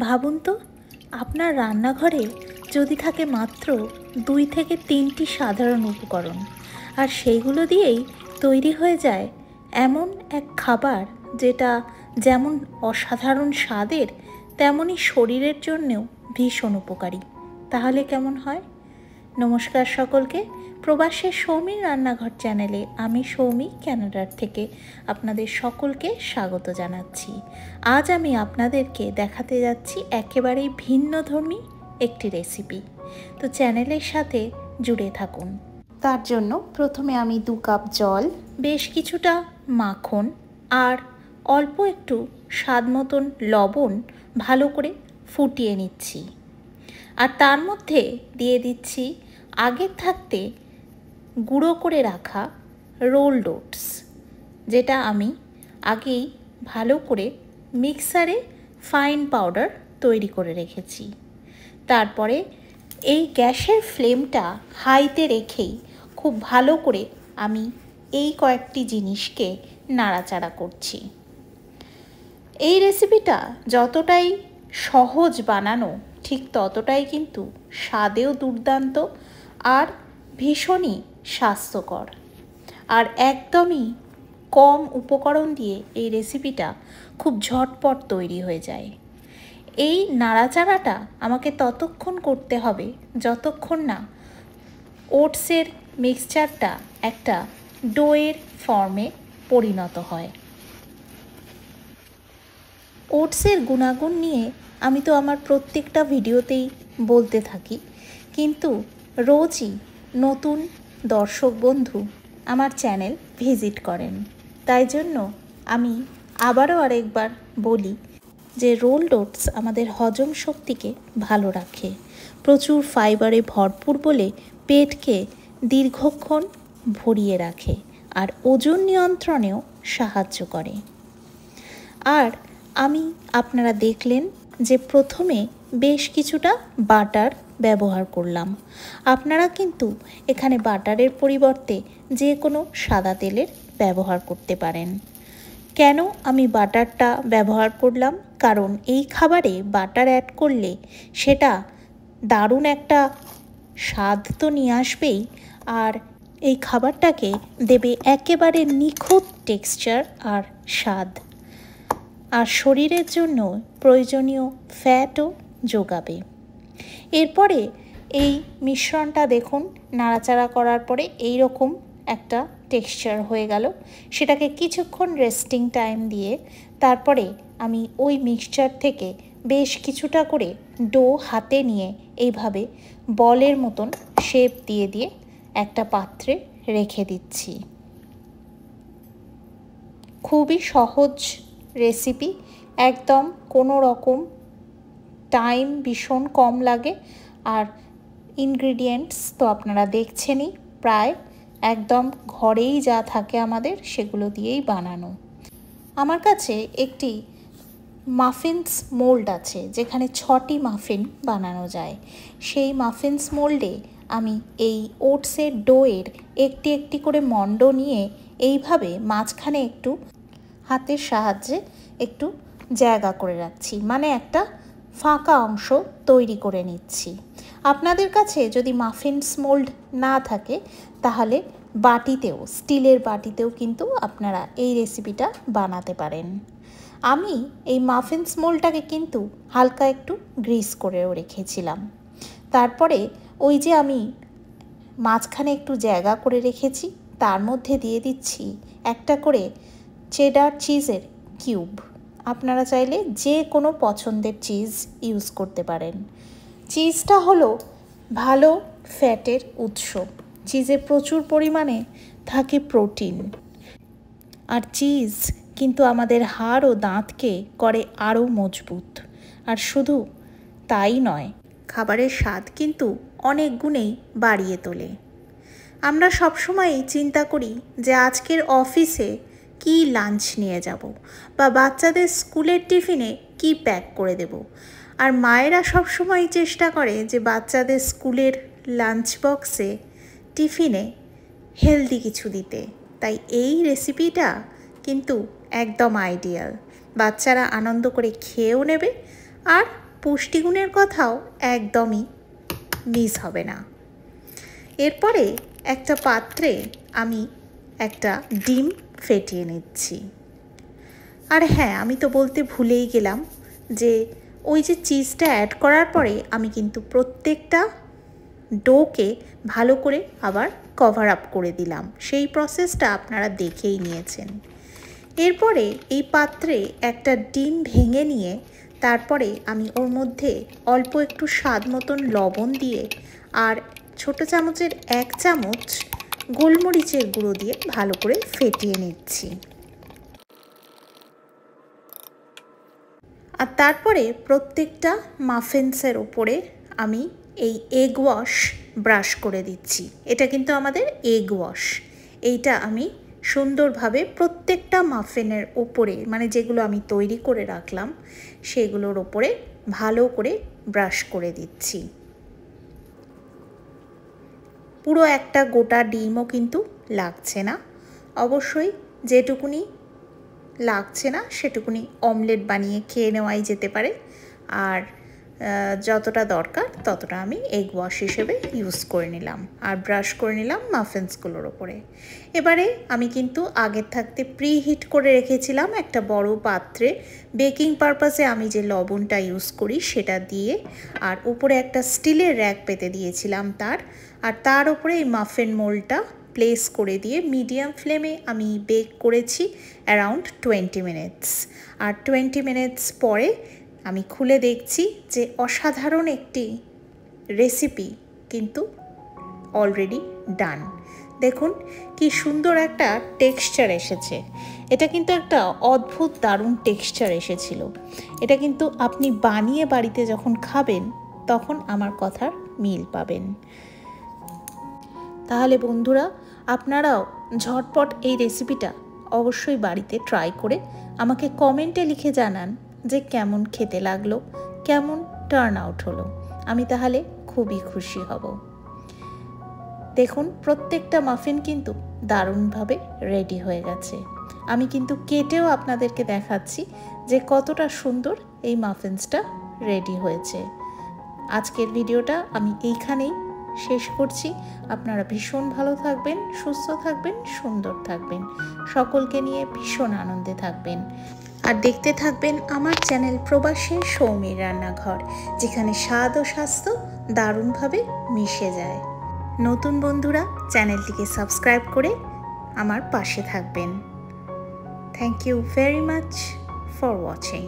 ভাবুন তো, আপনার রান্নাঘরে যদি থাকে মাত্র 2 থেকে 3টি সাধারণ উপকরণ, আর সেইগুলো দিয়েই তৈরি হয়ে যায় এমন এক খাবার যেটা যেমন অসাধারণ স্বাদের তেমনই শরীরের জন্যেও ভীষণ উপকারী। তাহলে কেমন হয়? নমস্কার সকলকে, প্রবাসের সৌমির রান্নাঘর চ্যানেলে আমি সৌমি ক্যানাডার থেকে আপনাদের সকলকে স্বাগত জানাচ্ছি। আজ আমি আপনাদেরকে দেখাতে যাচ্ছি একেবারেই ভিন্নধর্মী একটি রেসিপি। তো চ্যানেলের সাথে জুড়ে থাকুন। তার জন্য প্রথমে আমি 2 কাপ জল, বেশ কিছুটা মাখন আর অল্প একটু স্বাদ মতন লবণ ভালো করে ফুটিয়ে নিচ্ছি। আর তার মধ্যে দিয়ে দিচ্ছি আগের থাকতে গুঁড়ো করে রাখা রোলড ওটস, যেটা আমি আগেই ভালো করে মিক্সারে ফাইন পাউডার তৈরি করে রেখেছি। তারপরে এই গ্যাসের ফ্লেমটা হাইতে রেখেই খুব ভালো করে আমি এই কয়েকটি জিনিসকে নাড়াচাড়া করছি। এই রেসিপিটা যতটাই সহজ বানানো, ঠিক ততটাই কিন্তু স্বাদেও দুর্দান্ত আর ভীষণই স্বাস্থ্যকর। আর একদমই কম উপকরণ দিয়ে এই রেসিপিটা খুব ঝটপট তৈরি হয়ে যায়। এই নাড়াচাড়াটা আমাকে ততক্ষণ করতে হবে যতক্ষণ না ওটসের মিক্সচারটা একটা ডোয়ের ফর্মে পরিণত হয়। ওটসের গুণাগুণ নিয়ে আমি তো আমার প্রত্যেকটা ভিডিওতেই বলতে থাকি, কিন্তু রোজই নতুন দর্শক বন্ধু আমার চ্যানেল ভিজিট করেন। তাই জন্য আমি আবারও আরেকবার বলি যে রোলড ওটস আমাদের হজম শক্তিকে ভালো রাখে, প্রচুর ফাইবারে ভরপুর বলে পেটকে দীর্ঘক্ষণ ভরিয়ে রাখে আর ওজন নিয়ন্ত্রণেও সাহায্য করে। আর আপনারা দেখলেন যে প্রথমে বেশ কিছুটা বাটার ব্যবহার করলাম। আপনারা কিন্তু এখানে বাটারের পরিবর্তে যে কোনো সাদা তেলের ব্যবহার করতে পারেন। কেন আমি বাটারটা ব্যবহার করলাম? কারণ এই খাবারে বাটার অ্যাড করলে সেটা দারুণ একটা স্বাদ তো নিয়ে আসবেই, আর এই খাবারটাকে দেবে একেবারে নিখুঁত টেক্সচার আর স্বাদ, আর শরীরের জন্য প্রয়োজনীয় ফ্যাটও যোগাবে। এরপরে এই মিশ্রণটা দেখুন নাড়াচাড়া করার পরে এই রকম একটা টেক্সচার হয়ে গেল। সেটাকে কিছুক্ষণ রেস্টিং টাইম দিয়ে তারপরে আমি ওই মিক্সচার থেকে বেশ কিছুটা করে ডো হাতে নিয়ে এইভাবে বলের মতন শেপ দিয়ে দিয়ে একটা পাত্রে রেখে দিচ্ছি। খুবই সহজ রেসিপি, একদম কোনো রকম টাইম ভীষণ কম লাগে, আর ইনগ্রিডিয়েন্টস তো আপনারা দেখছেনই, প্রায় একদম ঘরেই যা থাকে আমাদের সেগুলো দিয়েই বানানো। আমার কাছে একটি মাফিনস মোল্ড আছে যেখানে 6টি মাফিন বানানো যায়। সেই মাফিনস মোল্ডে আমি এই ওটসের ডোয়ের একটি একটি করে মণ্ড নিয়ে এইভাবে মাঝখানে একটু হাতের সাহায্যে একটু জায়গা করে রাখছি, মানে একটা ফাঁকা অংশ তৈরি করে নিচ্ছি। আপনাদের কাছে যদি মাফিনস মোল্ড না থাকে তাহলে বাটিতেও, স্টিলের বাটিতেও কিন্তু আপনারা এই রেসিপিটা বানাতে পারেন। আমি এই মাফিনস মোল্ডটাকে কিন্তু হালকা একটু গ্রিস করেও রেখেছিলাম। তারপরে ওই যে আমি মাঝখানে একটু জায়গা করে রেখেছি, তার মধ্যে দিয়ে দিচ্ছি একটা করে চেডার চিজের কিউব। আপনারা চাইলে যে কোনো পছন্দের চিজ ইউজ করতে পারেন। চিজটা হলো ভালো ফ্যাটের উৎস। চিজে প্রচুর পরিমাণে থাকে প্রোটিন, আর চিজ কিন্তু আমাদের হাড় ও দাঁতকে করে আরও মজবুত। আর শুধু তাই নয়, খাবারের স্বাদ কিন্তু অনেক গুণেই বাড়িয়ে তোলে। আমরা সবসময়ই চিন্তা করি যে আজকের অফিসে কি লাঞ্চ নিয়ে যাব, বা বাচ্চাদের স্কুলের টিফিনে কি প্যাক করে দেব। আর মায়েরা সবসময় চেষ্টা করে যে বাচ্চাদের স্কুলের লাঞ্চ বক্সে, টিফিনে হেলদি কিছু দিতে। তাই এই রেসিপিটা কিন্তু একদম আইডিয়াল। বাচ্চারা আনন্দ করে খেয়েও নেবে আর পুষ্টিগুণের কথাও একদমই মিস হবে না। এরপরে একটা পাত্রে আমি একটা ডিম ফেটিয়ে নিচ্ছি। আর হ্যাঁ, আমি তো বলতে ভুলেই গেলাম যে ওই যে চিজটা অ্যাড করার পরে আমি কিন্তু প্রত্যেকটা ডোকে ভালো করে আবার কভার আপ করে দিলাম। সেই প্রসেসটা আপনারা দেখেই নিয়েছেন। এরপরে এই পাত্রে একটা ডিম ভেঙে নিয়ে তারপরে আমি ওর মধ্যে অল্প একটু স্বাদ মতন লবণ দিয়ে আর ছোটো চামচের 1 চামচ গোলমরিচের গুঁড়ো দিয়ে ভালো করে ফেটিয়ে নিচ্ছি। আর তারপরে প্রত্যেকটা মাফিন্সের ওপরে আমি এই এগ ওয়াশ ব্রাশ করে দিচ্ছি। এটা কিন্তু আমাদের এগ ওয়াশ। এইটা আমি সুন্দরভাবে প্রত্যেকটা মাফিনের ওপরে, মানে যেগুলো আমি তৈরি করে রাখলাম সেগুলোর ওপরে ভালো করে ব্রাশ করে দিচ্ছি। পুরো একটা গোটা ডিমও কিন্তু লাগছে না। অবশ্যই যেটুকুনি লাগছে না সেটুকুনি অমলেট বানিয়ে খেয়ে নেওয়াই যেতে পারে। আর যতটা দরকার ততটা আমি এগ ওয়াশ হিসেবে ইউজ করে নিলাম আর ব্রাশ করে নিলাম মাফিন্সগুলোর ওপরে। এবারে আমি কিন্তু আগের থাকতে প্রি হিট করে রেখেছিলাম একটা বড় পাত্রে। বেকিং পারপাসে আমি যে লবণটা ইউজ করি সেটা দিয়ে, আর উপরে একটা স্টিলের র্যাক পেতে দিয়েছিলাম তার উপরে এই মাফিন মোল্ডটা প্লেস করে দিয়ে মিডিয়াম ফ্লেমে আমি বেক করেছি অ্যারাউন্ড 20 মিনিটস। আর 20 মিনিটস পরে আমি খুলে দেখছি যে অসাধারণ একটি রেসিপি কিন্তু অলরেডি ডান। দেখুন কি সুন্দর একটা টেক্সচার এসেছে। এটা কিন্তু একটা অদ্ভুত দারুণ টেক্সচার এসেছিল। এটা কিন্তু আপনি বানিয়ে বাড়িতে যখন খাবেন তখন আমার কথার মিল পাবেন। তাহলে বন্ধুরা, আপনারাও ঝটপট এই রেসিপিটা অবশ্যই বাড়িতে ট্রাই করে আমাকে কমেন্টে লিখে জানান যে কেমন খেতে লাগলো, কেমন টার্ন আউট হলো। আমি তাহলে খুবই খুশি হব। দেখুন প্রত্যেকটা মাফিন কিন্তু দারুণভাবে রেডি হয়ে গেছে। আমি কিন্তু কেটেও আপনাদেরকে দেখাচ্ছি যে কতটা সুন্দর এই মাফিন্সটা রেডি হয়েছে। আজকের ভিডিওটা আমি এইখানেই শেষ করছি। আপনারা ভীষণ ভালো থাকবেন, সুস্থ থাকবেন, সুন্দর থাকবেন, সকলকে নিয়ে ভীষণ আনন্দে থাকবেন। আর দেখতে থাকবেন আমার চ্যানেল প্রবাসী সৌমির রান্নাঘর, যেখানে স্বাদ ও স্বাস্থ্য দারুণভাবে মিশে যায়। নতুন বন্ধুরা চ্যানেলটিকে সাবস্ক্রাইব করে আমার পাশে থাকবেন। Thank you very much for watching.